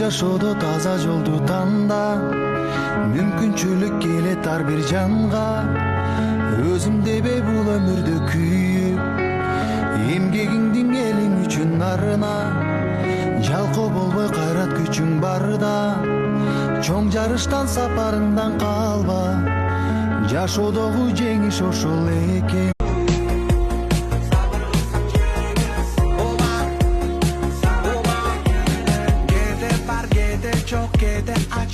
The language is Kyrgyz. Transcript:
жашоодо таза жолду танда, мүмкүнчүлүк келет ар бир жанга. Өзүмдебе бул өмүрдө күйүп, эмгегиңдин элиң үчүн арына. Жалкоо болбой кайрат күчүң барда, чоң жарыштан сапарыңдан калба. Жашоодогу жеңиш ошол экен.